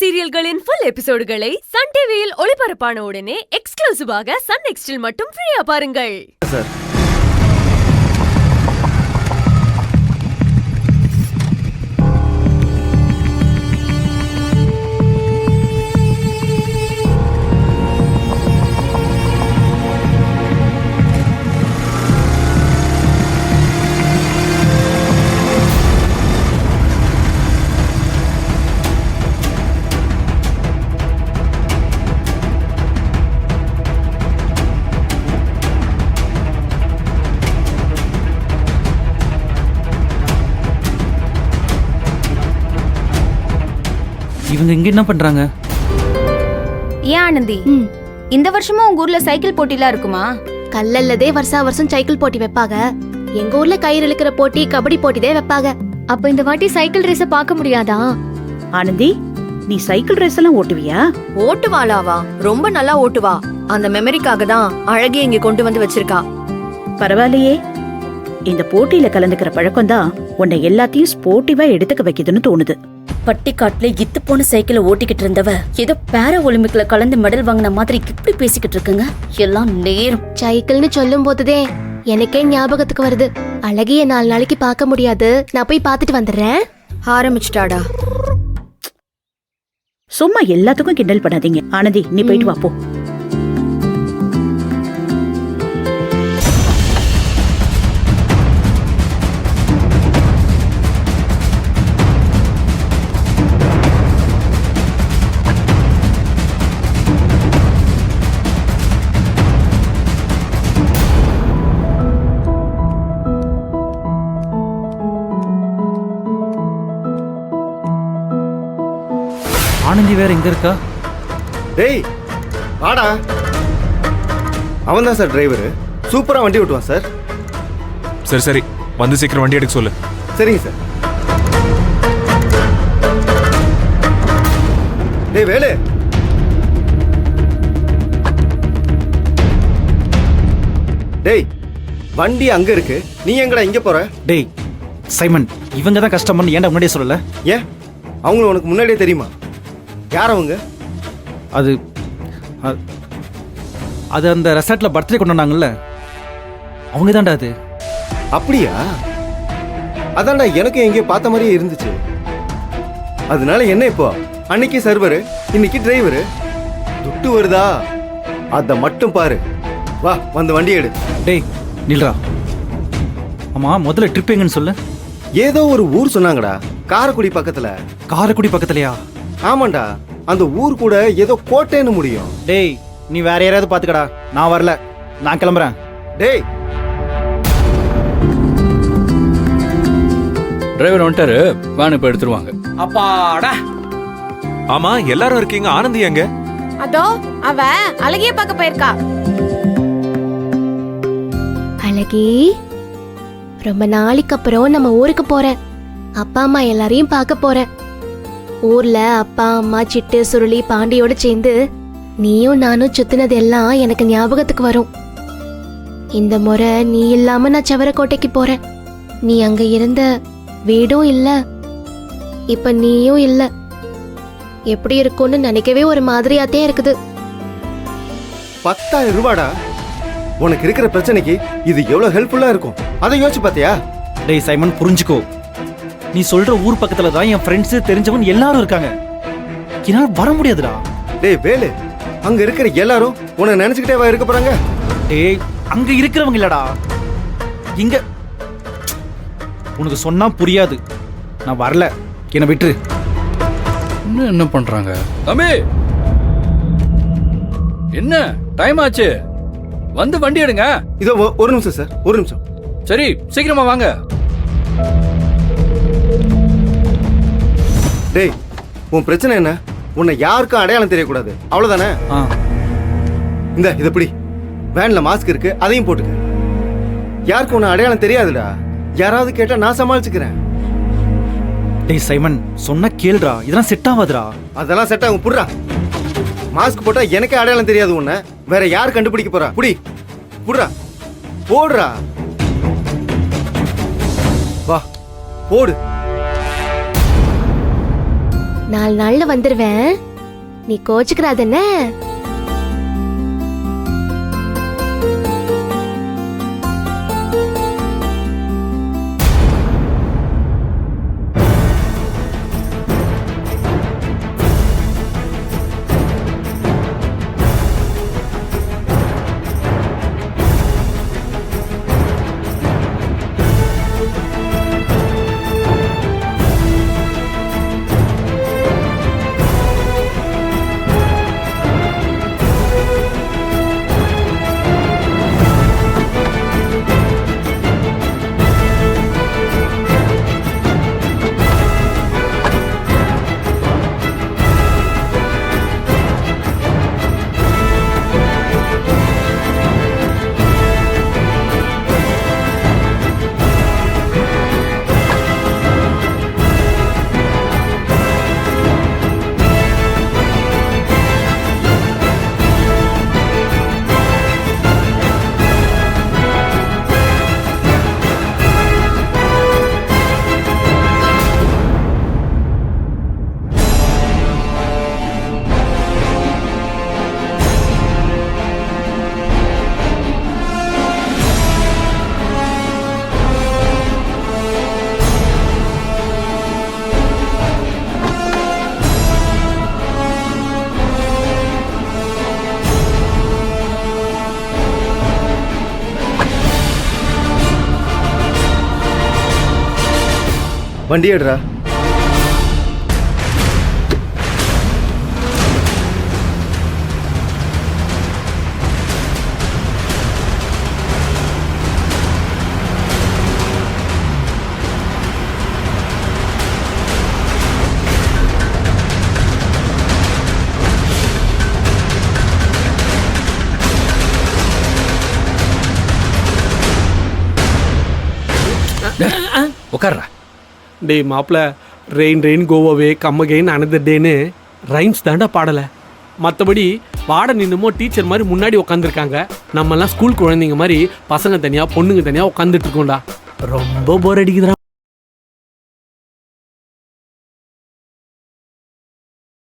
சீரியல்களின் full எபிசோடுகளை Sun டிவியில் ஒளிபரப்பான உடனே எக்ஸ்க்ளூசிவாக சன் நெக்ஸ்டில் மட்டும் ஃப்ரீயா பாருங்கள். இவங்க இங்க என்ன பண்றாங்க? ஏன் ஆனந்தி, இந்த வருஷமும் உங்க ஊர்ல சைக்கிள் போட்டிலாம் இருக்குமா? கல்லல்லதே வருஷம் சைக்கிள் போட்டி வைப்பாங்க. எங்க ஊர்ல கயிறு இழுக்கிற போட்டி, கபடி போட்டிதே வைப்பாங்க. அப்ப இந்த வாட்டி சைக்கிள் ரேஸ பார்க்க முடியாதா? ஆனந்தி, நீ சைக்கிள் ரேஸ் எல்லாம் ஓட்டுவியா? ஓட்டுவாளாவா? ரொம்ப நல்லா ஓட்டுவா. அந்த மெமரிக்காக தான் அழகே இங்க கொண்டு வந்து வச்சிருக்கா. பரவாயில்லையே, இந்த போட்டியில கலந்துக்கிற பழக்கம் தான் உன்னை எல்லாத்தையும் ஸ்போர்ட்டிவா எடுத்துக்க வைக்குதுன்னு தோணுது. பட்டிக்காட்டுல இத்து போன சைக்கிளை ஓட்டிக்கிட்டு இருந்தவ ஏதோ பேரா ஒலிம்பிக்ல கலந்து மெடல் வாங்கின மாதிரி இப்படி பேசிக்கிட்டு இருக்குங்க. எல்லாம் நேரம். சைக்கிள்னு சொல்லும் போதுதே எனக்கே ஞாபகத்துக்கு வருது. அழகிய 4 நாளைக்கு பார்க்க முடியாது, நான் போய் பார்த்துட்டு வந்துடுறேன். ஆரம்பிச்சுட்டாடா. சும்மா எல்லாத்துக்கும் கிண்டல் பண்ணாதீங்க. ஆனந்தி, நீ போயிட்டு வா போ. ஆனந்தி வேற எங்க இருக்கா? டேய் வாடா. அவன் தான் சார் டிரைவர். சூப்பரா வண்டி ஓட்டுவான் சார். சரி சரி, வந்து சீக்கிரம் வண்டி எடுக்க சொல்லு. சரிங்க சார். டேய் வேலு, டேய் வண்டி அங்க இருக்கு, நீ எங்கடா இங்க போற? டேய் சைமன், இவங்க தான் கஸ்டமர்னு ஏன்டா முன்னாடியே சொல்லல? ஏன் அவங்களுக்கு உனக்கு முன்னாடியே தெரியுமா? யார் அவங்க? அது அது அந்த ரெசார்ட்ல பர்த்டே கொண்டாடினாங்கல்ல, அவங்க தான்டா அது. அப்படியா? அதான்டா எனக்கு எங்கேயோ பார்த்த மாதிரியே இருந்துச்சு. அதனால என்ன இப்போ? அன்னைக்கு சர்வர், இன்னைக்கு டிரைவர். துட்டு வருதா? அத மட்டும் பாரு. வா, வந்து வண்டி எடு. டேய் நில்றா. ஆமா, முதல்ல ட்ரிப் எங்கன்னு சொல்லு. ஏதோ ஒரு ஊர் சொன்னாங்கடா, காரைக்குடி பக்கத்துல. காரைக்குடி பக்கத்துலயா? ஆமாண்டா, அந்த ஊர் கூட ஏதோ கோட்டைன்னு முடியும். டேய் நீ வேற யாராவது பாத்துக்கடா, நான் வரல, நான் கிளம்புறேன். டேய் டிரைவர் வந்துட்டாரு, வேன் இப்ப எடுத்துருவாங்க. அப்பாடா. ஆமா, எல்லாரும் இருக்கீங்க. ஆனந்தி எங்க? அதோ அவ அழகிய பார்க்க போயிருக்கா. அழகி, ரொம்ப நாளைக்கு அப்புறம் நம்ம ஊருக்கு போறேன். அப்பா அம்மா எல்லாரையும் பார்க்க போறேன். ஊர்ல அப்பா அம்மா சிட்டு சுருளி பாண்டியோட சேர்ந்து நீயும் நானும் சுத்தினது எல்லாம் எனக்கு ஞாபகத்துக்கு வரும். இந்த முறை நீ இல்லாம நான் சவரக்கோட்டைக்கு போறேன். நீ அங்க இருந்த வீடும் இல்ல, இப்ப நீயும் இல்ல. எப்படி இருக்கும்னு நினைக்கவே ஒரு மாதிரியாத்தே இருக்குது. 10,000 ரூபாடா. உனக்கு இருக்கிற பிரச்சனைக்கு இது எவ்வளவு ஹெல்ப்ஃபுல்லா இருக்கும், அதை யோசிச்சு பாத்தியா? டேய் சைமன், புரிஞ்சுக்கோ. நீ சொல்ற ஊர் பக்கத்துல தான் என் ஃப்ரெண்ட்ஸ் தெரிஞ்சவன் எல்லாரும் இருக்காங்க. என்னால வர முடியாதுடா. டேய் வேலு, அங்க இருக்கிற எல்லாரும் உன்னை நினைச்சுக்கிட்டே இருக்க போறாங்க. டேய் அங்க இருக்கிறவங்க இல்லடா, இங்க. உனக்கு சொன்னா புரியாது. நான் வரல, என்ன விட்டுரு. இன்னும் என்ன பண்றாங்க? தம்பி, என்ன டைம் ஆச்சு, வந்து வண்டி எடுங்க. இதோ ஒரு நிமிஷம் சார், ஒரு நிமிஷம். சரி, சீக்கிரமா வாங்க. டேய், உன் பிரச்சனை என்ன? உன்னை யாருக்கும் அடையாளம் தெரியக்கூடாது, அவ்வளவுதானே? இந்த இத பிடி. வேன்ல மாஸ்க் இருக்கு, அதையும் போட்டுக்க. யாருக்கும் உன்னை அடையாளம் தெரியாதுடா. யாராவது கேட்டா நான் சமாளிச்சுக்கிறேன். டேய் சைமன், சொன்னா கேளுடா, இதெல்லாம் செட் ஆகாதுடா. அதெல்லாம் செட் ஆகும், புடுறா. மாஸ்க் போட்டா எனக்கே அடையாளம் தெரியாது உன்னை, வேற யார் கண்டுபிடிக்க போறா? புடி, புடுறா, போடுறா. வா, போடு. 4 நாள்ல வந்துருவேன். நீ கோச்சுக்கிறாதென்ன? வண்டி எடுறா. உட்கார்றா. டேய் மாப்பிள, ரெயின் ரெயின் கோவாவே கம்மகேன்னு அனதர் டேன்னு ரைம்ஸ் தாண்டா பாடலை. மற்றபடி பாட நின்னுமோ டீச்சர் மாதிரி முன்னாடி உட்காந்துருக்காங்க. நம்மெல்லாம் ஸ்கூல் குழந்தைங்க மாதிரி பசங்க தனியாக பொண்ணுங்க தனியாக உட்காந்துட்டு இருக்கோம்டா. ரொம்ப போர் அடிக்குதுடா.